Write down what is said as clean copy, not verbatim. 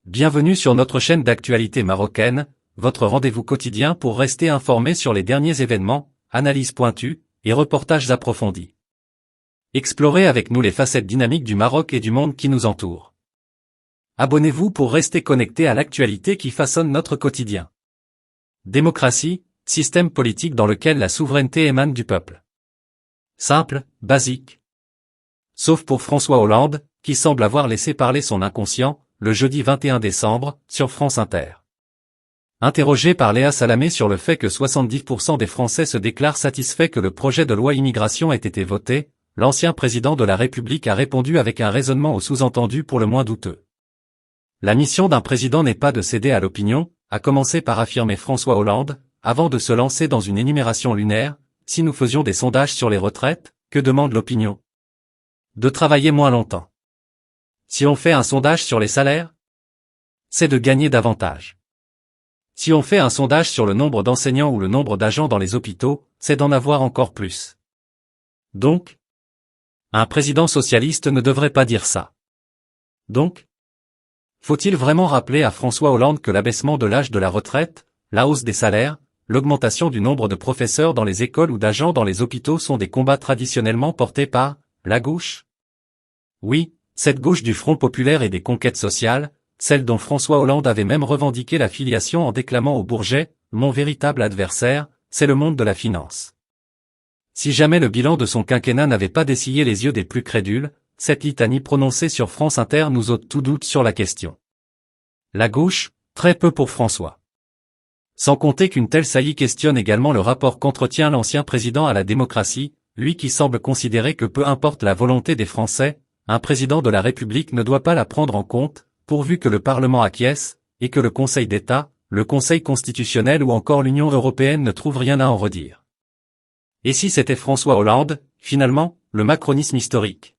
Bienvenue sur notre chaîne d'actualité marocaine, votre rendez-vous quotidien pour rester informé sur les derniers événements, analyses pointues et reportages approfondis. Explorez avec nous les facettes dynamiques du Maroc et du monde qui nous entoure. Abonnez-vous pour rester connecté à l'actualité qui façonne notre quotidien. Démocratie, système politique dans lequel la souveraineté émane du peuple. Simple, basique. Sauf pour François Hollande, qui semble avoir laissé parler son inconscient, le jeudi 21 décembre, sur France Inter. Interrogé par Léa Salamé sur le fait que 70% des Français se déclarent satisfaits que le projet de loi immigration ait été voté, l'ancien président de la République a répondu avec un raisonnement au sous-entendu pour le moins douteux. La mission d'un président n'est pas de céder à l'opinion, a commencé par affirmer François Hollande, avant de se lancer dans une énumération lunaire. Si nous faisions des sondages sur les retraites, que demande l'opinion? De travailler moins longtemps. Si on fait un sondage sur les salaires, c'est de gagner davantage. Si on fait un sondage sur le nombre d'enseignants ou le nombre d'agents dans les hôpitaux, c'est d'en avoir encore plus. Donc, un président socialiste ne devrait pas dire ça. Donc, faut-il vraiment rappeler à François Hollande que l'abaissement de l'âge de la retraite, la hausse des salaires, l'augmentation du nombre de professeurs dans les écoles ou d'agents dans les hôpitaux sont des combats traditionnellement portés par la gauche? Oui, cette gauche du Front populaire et des conquêtes sociales, celle dont François Hollande avait même revendiqué la filiation en déclamant au Bourget, mon véritable adversaire, c'est le monde de la finance. Si jamais le bilan de son quinquennat n'avait pas dessillé les yeux des plus crédules, cette litanie prononcée sur France Inter nous ôte tout doute sur la question. La gauche, très peu pour François. Sans compter qu'une telle saillie questionne également le rapport qu'entretient l'ancien président à la démocratie, lui qui semble considérer que peu importe la volonté des Français, un président de la République ne doit pas la prendre en compte, pourvu que le Parlement acquiesce, et que le Conseil d'État, le Conseil constitutionnel ou encore l'Union européenne ne trouvent rien à en redire. Et si c'était François Hollande, finalement, le macronisme historique?